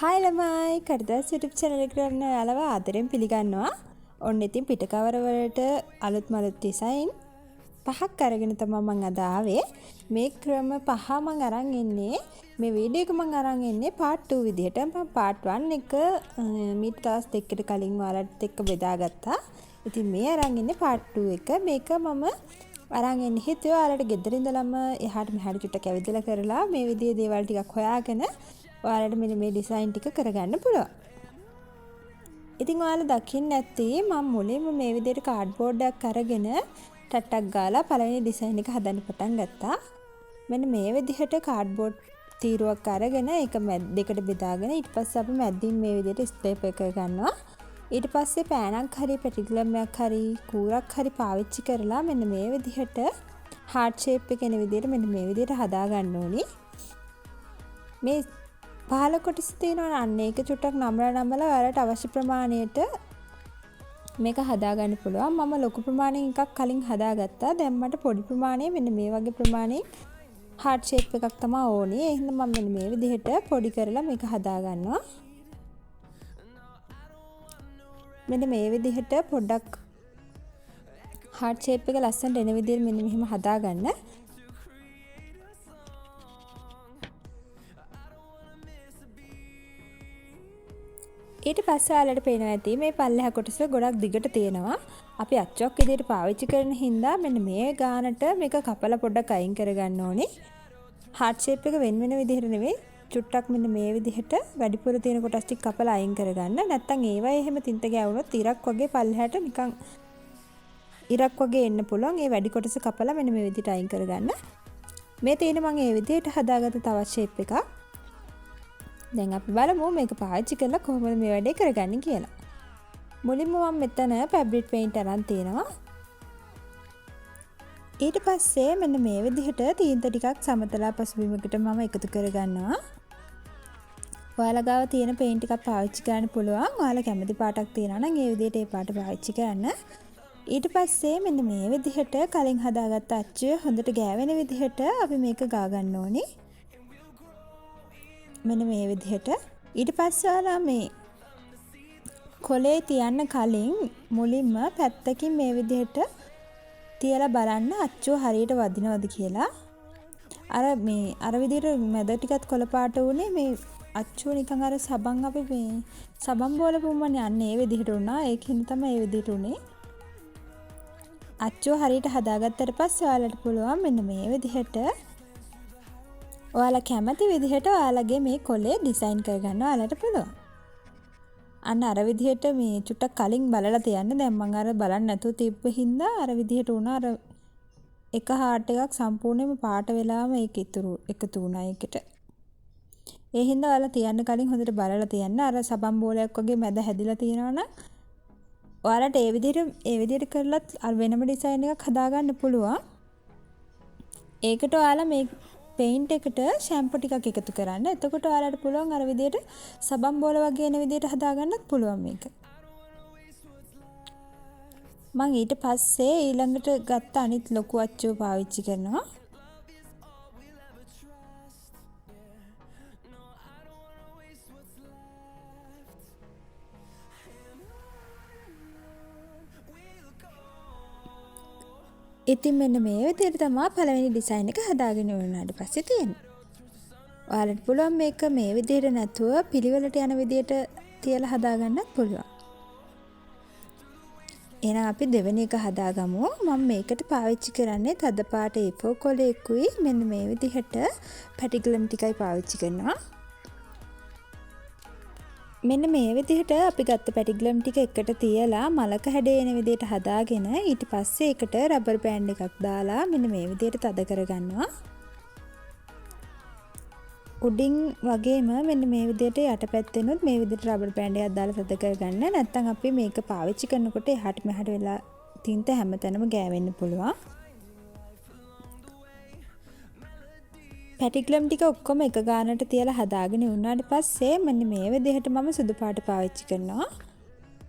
Hi ළමයි කරදස් YouTube channel එකට යන ඔයාලව ආදරෙන් පිළිගන්නවා. ඔන්න ඉතින් පිටකවර වලට අලුත් ඩිසයින් පහක් අරගෙන තමයි මම අද ආවේ. මේ ක්‍රම පහ මම අරන් ඉන්නේ මේ වීඩියෝ එක මම අරන් ඉන්නේ part 2 විදිහට. මම part 1 එක මීට දවස් දෙකකට කලින් ඔයාලට එක්ක බෙදාගත්තා. ඉතින් මේ අරන් ඉන්නේ part 2 එක. මේක මම අරන් ඉන්නේ හිතුවා ඔයාලට ගෙදර ඉඳලම එහාට මෙහාට චුට්ටක් ඇවිදලා කරලා මේ විදිහේ දේවල් ටිකක් හොයාගෙන ඔයාලට මෙන්න මේ ඩිසයින් ටික කරගන්න පුළුවන්. ඉතින් ඔයාලා දකින්න ඇති මම මුලින්ම මේ විදිහට කාඩ්බෝඩ් එකක් අරගෙන ටට්ටක් ගාලා පළවෙනි ඩිසයින් එක හදන්න පටන් ගත්තා. මෙන්න මේ විදිහට කාඩ්බෝඩ් තීරුවක් අරගෙන ඒක දෙකට බෙදාගෙන ඊට පස්සේ අපි මැදින් මේ විදිහට ස්ටේප් එක ගන්නවා. ඊට පස්සේ පෑනක් හරි පැටිග්ලම් එකක් හරි කූරක් හරි පාවිච්චි කරලා මෙන්න මේ විදිහට හાર્ට් ෂේප් එක එන විදිහට මෙන්න මේ විදිහට හදා ගන්න ඕනි. මේ පහළ කොටස තියෙනවා අන්න ඒක චුට්ටක් නම්ලා ඔයාලට අවශ්‍ය ප්‍රමාණයට මේක හදා ගන්න පුළුවන්. මම ලොකු ප්‍රමාණයෙන් එකක් කලින් හදාගත්තා. දැන් මට පොඩි ප්‍රමාණයේ මෙන්න මේ වගේ ප්‍රමාණයෙන් හાર્ට් ෂේප් එකක් තමයි ඕනේ. ඒ හින්දා මම මෙන්න මේ විදිහට පොඩි කරලා මේක හදා ගන්නවා. මෙන්න මේ විදිහට පොඩ්ඩක් හાર્ට් ෂේප් එක ලස්සනට එන විදිහට මෙන්න මෙහෙම හදා ගන්න. ඊට පස්සේ ඔයාලට පේනවා ඇති මේ පල්ලෙහා කොටස ගොඩක් දිගට තියෙනවා. අපි අච්චුවක් විදිහට පාවිච්චි කරන හින්දා මෙන්න මේ ගානට මේක කපලා පොඩ්ඩක් අයින් කරගන්න ඕනේ. හાર્ට් ෂේප් එක වෙන විදිහට නෙවෙයි චුට්ටක් මෙන්න මේ විදිහට වැඩිපුර තියෙන කොටස් ටික කපලා අයින් කරගන්න. නැත්තම් ඒවා එහෙම තින්ත ගෑවුනොත් ඉරක් වගේ පල්ලෙහාට නිකන් ඉරක් වගේ එන්න පුළුවන්. ඒ වැඩි කොටස කපලා මෙන්න මේ විදිහට අයින් කරගන්න. මේ තියෙන මම මේ විදිහට හදාගත්ත තවත් ෂේප් එකක්. දැන් අපි බලමු මේක පාවිච්චි කරලා කොහොමද මේ වැඩේ කරගන්නේ කියලා. මුලින්ම මම මෙතන ෆැබ්‍රික් පේන්ට් අරන් තියෙනවා. ඊට පස්සේ මෙන්න මේ විදිහට තීන්ත ටිකක් සමතලා පසුබිමකට මම එකතු කරගන්නවා. ඔයාලා ගාව තියෙන පේන්ට් ටිකක් පාවිච්චි කරන්න පුළුවන්. ඔයාලා කැමති පාටක් තියෙනවා නම් ඒ විදිහට ඒ පාට පාවිච්චි කරන්න. ඊට පස්සේ මෙන්න මේ විදිහට කලින් හදාගත්ත අච්චුව හොඳට ගෑවෙන විදිහට අපි මේක ගා ගන්න ඕනේ. මෙන්න මේ විදිහට. ඊට පස්සේ ඔයාලා මේ කොලේ තියන්න කලින් මුලින්ම පැත්තකින් මේ විදිහට තියලා බලන්න අච්චුව හරියට වදිනවද කියලා. අර විදිහට මැද ටිකත් කොළ පාට උනේ මේ අච්චුව නිකන් අර සබන් අපි මේ සබන් බෝල පුම්මනේ අන්න ඒ විදිහට උනා. ඒකින් තමයි ඒ විදිහට උනේ. අච්චුව හරියට හදාගත්තට පස්සේ ඔයාලට පුළුවන් මෙන්න මේ විදිහට ඔයාලා කැමති විදිහට ඔයාලගේ මේ කොලේ ඩිසයින් කරගන්න ඔයාලට පුළුවන්. අන්න අර විදිහට මේ චුට්ටක් කලින් බලලා තියන්න. දැන් මම අර බලන්න නැතුව තිබ්බ හින්දා අර විදිහට උනා. අර එක හાર્ට් එකක් සම්පූර්ණයෙන්ම පාට වෙලාම ඒක එකතු වුණා ඒකට. ඒ හින්දා ඔයාලා තියන්න කලින් හොඳට බලලා තියන්න. අර සබන් බෝලයක් වගේ මැද හැදිලා තියෙනවා නම් ඔයාලට ඒ විදිහට කරලත් අර වෙනම ඩිසයින් එකක් හදාගන්න පුළුවන්. ඒකට ඔයාලා මේ පේන්ට් එකට ෂැම්පු ටිකක් එකතු කරන්න. එතකොට ඔයාලට පුළුවන් අර විදිහට සබන් බෝල වගේ එන විදිහට හදාගන්නත් පුළුවන් මේක. මම ඊට පස්සේ ඊළඟට ගත්ත අනිත් ලොකු අච්චුව පාවිච්චි කරනවා. ඉතින් මෙන්න මේ විදිහට තමයි පළවෙනි ඩිසයින් එක හදාගෙන වුණාට පස්සේ තියෙන්නේ. ඔයාලට පුළුවන් මේක මේ විදිහට නැතුව පිළිවෙලට යන විදිහට තියලා හදාගන්නත් පුළුවන්. එහෙනම් අපි දෙවෙනි එක හදාගමු. මම මේකට පාවිච්චි කරන්නේ තද පාට A4 කොලයකුයි මෙන්න මේ විදිහට පැටිග්ලම් ටිකයි පාවිච්චි කරනවා. මෙන්න මේ විදිහට අපි ගත්ත පැටිග්ලම් ටික එකට තියලා මලක හැඩේ එන විදිහට හදාගෙන ඊට පස්සේ ඒකට රබර් බෑන්ඩ් එකක් දාලා මෙන්න මේ විදිහට තද කරගන්නවා. උඩින් වගේම මෙන්න මේ විදිහට යටපැත්තෙනුත් මේ විදිහට රබර් බෑන්ඩ් එකක් දාලා තද කරගන්න. නැත්නම් අපි මේක පාවිච්චි කරනකොට එහාට මෙහාට වෙලා තින්ත හැමතැනම ගෑවෙන්න පුළුවන්. පැටිග්ලම් ටික ඔක්කොම එක ගානට තියලා හදාගෙන වුණාට පස්සේ මෙන්න මේ විදිහට මම සුදු පාට පාවිච්චි කරනවා.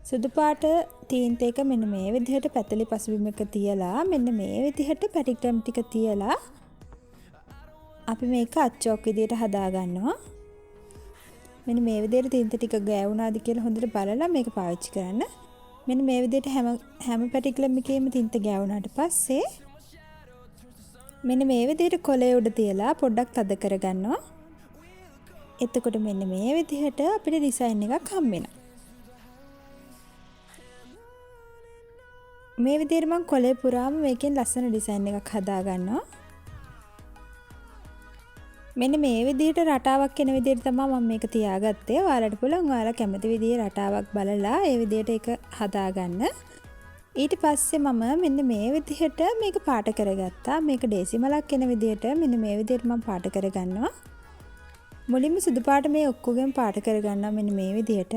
සුදු පාට තීන්ත එක මෙන්න මේ විදිහට පැතලි පසුබිමක තියලා මෙන්න මේ විදිහට පැටිග්ලම් ටික තියලා අපි මේක අච්චෝක් විදිහට හදා ගන්නවා. මෙන්න මේ විදිහට තින්ත ටික ගෑවුණාද කියලා හොඳට බලලා මේක පාවිච්චි කරන්න. මෙන්න මේ විදිහට හැම පැටිකලම එකේම තින්ත ගෑවුණාට පස්සේ මෙන්න මේ විදිහට කොලේ උඩ තියලා පොඩ්ඩක් තද කරගන්නවා. එතකොට මෙන්න මේ විදිහට අපිට ඩිසයින් එකක් හම්බ වෙනවා. මේ විදිහට මම කොලේ පුරාම මේකෙන් ලස්සන ඩිසයින් එකක් හදා ගන්නවා. මෙන්න මේ විදිහට රටාවක් එන විදිහට තමයි මම මේක තියාගත්තේ. ඔයාලට පුළුවන් ඔයාලා කැමති විදිහේ රටාවක් බලලා ඒ විදිහට ඒක හදාගන්න. ඊට පස්සේ මම මෙන්න මේ විදිහට මේක පාට කරගත්තා. මේක ඩෙසිමලක් එන විදිහට මෙන්න මේ විදිහට මම පාට කරගන්නවා. මුලින්ම සුදු පාට මේ ඔක්කොගෙම පාට කරගන්නවා මෙන්න මේ විදිහට.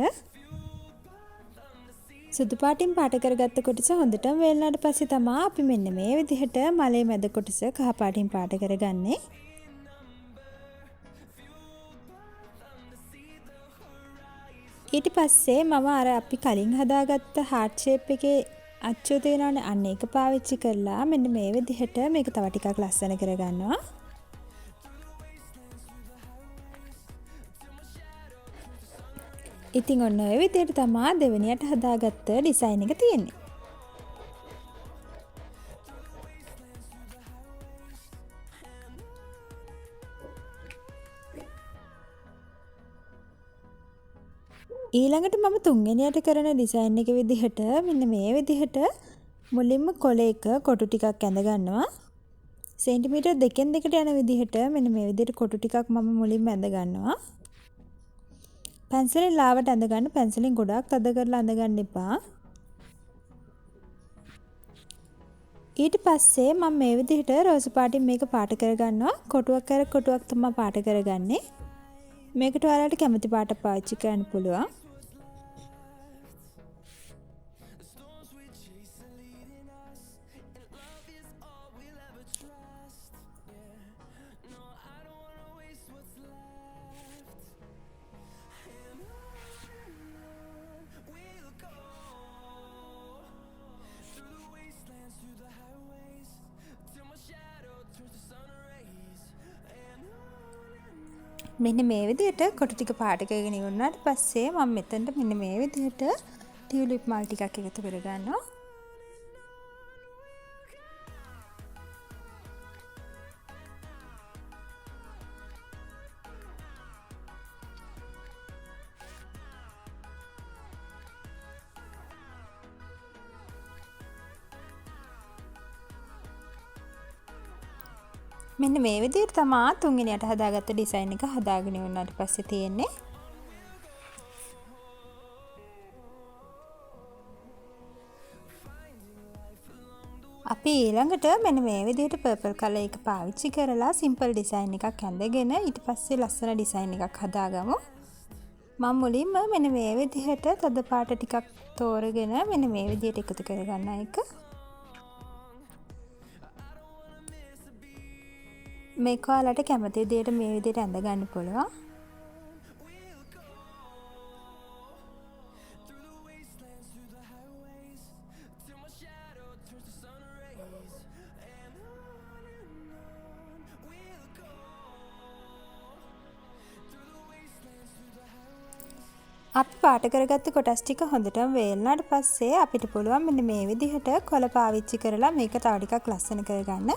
සුදු පාටින් පාට කරගත්ත කොටස හොඳටම වෙලනාට පස්සේ තමයි අපි මෙන්න මේ විදිහට මලේ මැද කොටස කහ පාටින් පාට කරගන්නේ. ඊට පස්සේ මම අර අපි කලින් හදාගත්ත heart shape එකේ අච්චු තියෙනවනේ අන්න ඒක පාවිච්චි කරලා මෙන්න මේ විදිහට මේක තව ටිකක් ලස්සන කරගන්නවා. ඉතින් ඔන්න ඔය විදිහට තමයි දෙවෙනියට හදාගත්ත ඩිසයින් එක තියෙන්නේ. ඊළඟට මම තුන්වෙනියට කරන ඩිසයින් එක විදිහට මෙන්න මේ විදිහට මුලින්ම කොලයක කොටු ටිකක් ඇඳ ගන්නවා. සෙන්ටිමීටර් 2කට යන විදිහට මෙන්න මේ විදිහට කොටු ටිකක් මම මුලින්ම ඇඳ ගන්නවා. පැන්සලෙන් ලාවට ඇඳ ගන්න. පැන්සලෙන් ගොඩාක් තද කරලා ඇඳ ගන්න එපා. ඊට පස්සේ මම මේ විදිහට රෝස පාටින් මේක පාට කරගන්නවා. කොටුවක් කර කොටුවක් තමයි පාට කරගන්නේ. මේකට ඔයාලට කැමති පාට පාවිච්චි කරන්න පුළුවන්. මෙන්න මේ විදිහට කොටු ටික පාට කරගෙන ඉවරනාට පස්සේ මම මෙතනට මෙන්න මේ විදිහට ටියුලිප් මල් ටිකක් එකතු කරගන්නවා. මෙන්න මේ විදිහට තමයි තුන්වෙනියට හදාගත්ත ඩිසයින් එක හදාගෙන ඉවරනාට පස්සේ තියෙන්නේ. අපි ඊළඟට මෙන්න මේ විදිහට පර්පල් කලර් එක පාවිච්චි කරලා සිම්පල් ඩිසයින් එකක් ඇඳගෙන ඊට පස්සේ ලස්සන ඩිසයින් එකක් හදාගමු. මම මුලින්ම මෙන්න මේ විදිහට තද පාට ටිකක් තෝරගෙන මෙන්න මේ විදිහට එකතු කරගන්න එක. මේක ඔයාලට කැමති විදිහට මේ විදිහට ඇඳ ගන්න පුළුවන්. අපි පාට කරගත්ත කොටස් ටික හොඳටම වේලනාට පස්සේ අපිට පුළුවන් මෙන්න මේ විදිහට කොළ පාවිච්චි කරලා මේක තව ටිකක් ලස්සන කරගන්න.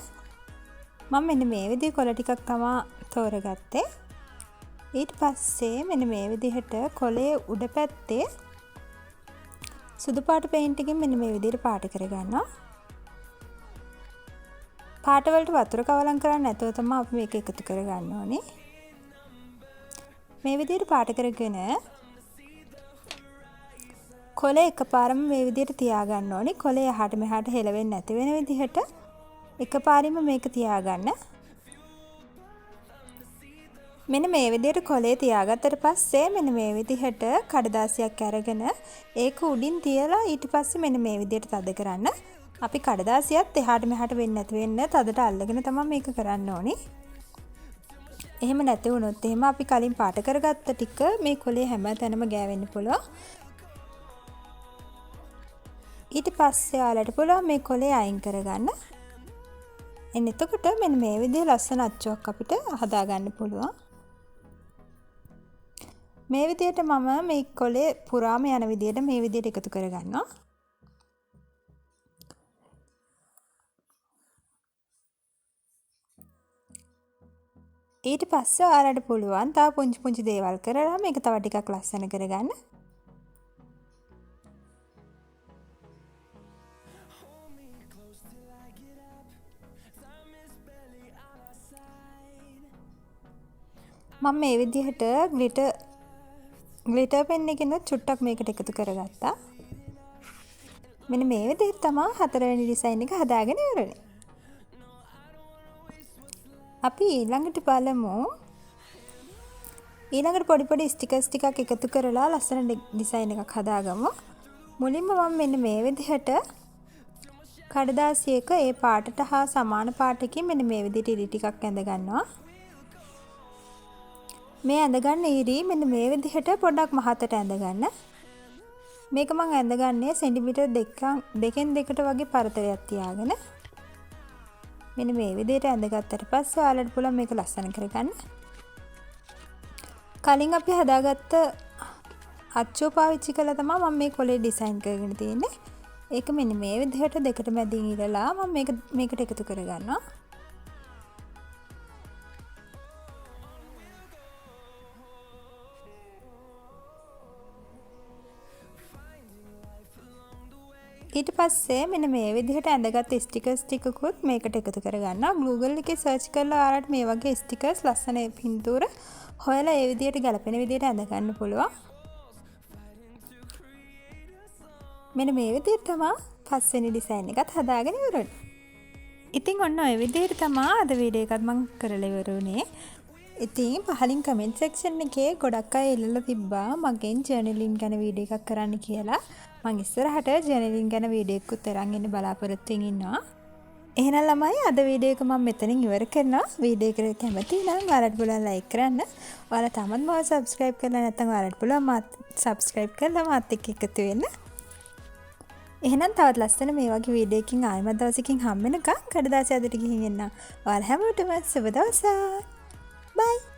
මම මෙන්න මේ විදිහේ කොළ ටිකක් තමයි තෝරගත්තේ. ඊට පස්සේ මෙන්න මේ විදිහට කොළේ උඩ පැත්තේ සුදු පාට පේන්ට් එකෙන් මෙන්න මේ විදිහට පාට කරගන්නවා. පාට වලට වතුර කවලම් කරන්නේ නැතුව තමයි අපි මේක එකතු කරගන්න ඕනේ. මේ විදිහට පාට කරගෙන කොළේ එකපාරම මේ විදිහට තියාගන්න ඕනේ. කොළේ එහාට මෙහාට හෙලවෙන්නේ නැති වෙන විදිහට එකපාරින්ම මේක තියාගන්න. මෙන්න මේ විදිහට කොලේ තියාගත්තට පස්සේ මෙන්න මේ විදිහට කඩදාසියක් අරගෙන ඒක උඩින් තියලා ඊට පස්සේ මෙන්න මේ විදිහට තද කරන්න. අපි කඩදාසියත් එහාට මෙහාට වෙන්නේ නැති වෙන්න තදට අල්ලගෙන තමයි මේක කරන්න ඕනේ. එහෙම නැති වුණොත් එහෙම අපි කලින් පාට කරගත්ත ටික මේ කොලේ හැම තැනම ගෑවෙන්න පුළුවන්. ඊට පස්සේ ඔයාලට පුළුවන් මේ කොලේ අයින් කරගන්න. එතකොට මෙන්න මේ විදිහේ ලස්සන අච්චුවක් අපිට හදාගන්න පුළුවන්. මේ විදිහට මම මේ කොලේ පුරාම යන විදිහට මේ විදිහට එකතු කරගන්නවා. ඊට පස්සේ ඔයාලට පුළුවන් තව පුංචි පුංචි දේවල් කරලා මේක තව ටිකක් ලස්සන කරගන්න. මම මේ විදිහට ග්ලිටර් පෙන් එකකින් චුට්ටක් මේකට එකතු කරගත්තා. මෙන්න මේ විදිහට තමයි හතරවෙනි ඩිසයින් එක හදාගෙන ඉවරනේ. අපි ඊළඟට බලමු. ඊළඟට පොඩි පොඩි ස්ටිකර්ස් ටිකක් එකතු කරලා ලස්සන ඩිසයින් එකක් හදාගමු. මුලින්ම මම මෙන්න මේ විදිහට කඩදාසියක ඒ පාටට හා සමාන පාටකින් මෙන්න මේ විදිහට ඉරි ටිකක් ඇඳ ගන්නවා. මේ ඇඳගන්න ඉරි මෙන්න මේ විදිහට පොඩ්ඩක් මහතට ඇඳගන්න. මේක මම ඇඳගන්නේ සෙන්ටිමීටර් දෙකෙන් දෙකට වගේ පරතරයක් තියාගෙන. මෙන්න මේ විදිහට ඇඳගත්තට පස්සේ ඔයාලට පුළුවන් මේක ලස්සන කරගන්න. කලින් අපි හදාගත්ත අච්චුව පාවිච්චි කළා තමයි මම මේ කොලේ ඩිසයින් කරගෙන තියෙන්නේ. ඒක මෙන්න මේ විදිහට දෙකට මැදින් ඉරලා මම මේකට එකතු කරගන්නවා. ඊට පස්සේ මෙන්න මේ විදිහට ඇඳගත් ස්ටිකර්ස් ටිකකුත් මේකට එකතු කරගන්නවා. Google එකේ සර්ච් කරලා ඔයාලට මේ වගේ ස්ටිකර්ස් ලස්සන පින්තූර හොයලා ඒ විදිහට ගැලපෙන විදිහට ඇඳ ගන්න පුළුවන්. මෙන්න මේ විදිහට තමයි පස්වෙනි ඩිසයින් එකත් හදාගෙන ඉවරනේ. ඉතින් ඔන්න ඔය විදිහට තමයි අද වීඩියෝ එකත් මම කරලා ඉවරුනේ. ඉතින් පහලින් කමෙන්ට් සෙක්ෂන් එකේ ගොඩක් අය ඉල්ලලා තිබ්බා මගෙන් ජර්නලින් ගැන වීඩියෝ එකක් කරන්න කියලා. මම ඉස්සරහට ජර්නලින් ගැන වීඩියෝ එකකුත් අරන් එන්න බලාපොරොත්තු ඉන්නවා. එහෙනම් ළමයි අද වීඩියෝ එක මම මෙතනින් ඉවර කරනවා. වීඩියෝ එකට කැමති නම් ඔයාලට පුළුවන් ලයික් කරන්න. ඔයාලා තාමත් මාව සබ්ස්ක්‍රයිබ් කරලා නැත්නම් ඔයාලට පුළුවන් මාත් සබ්ස්ක්‍රයිබ් කරලා මාත් එක්ක එකතු වෙන්න. එහෙනම් තවත් ලස්සන මේ වගේ වීඩියෝ එකකින් ආයෙමත් දවසකින් හම්බ වෙනකම් කඩදාසිය අදට ගිහින් එන්න. ඔයාලා හැමෝටම සුබ දවසක්. Bye.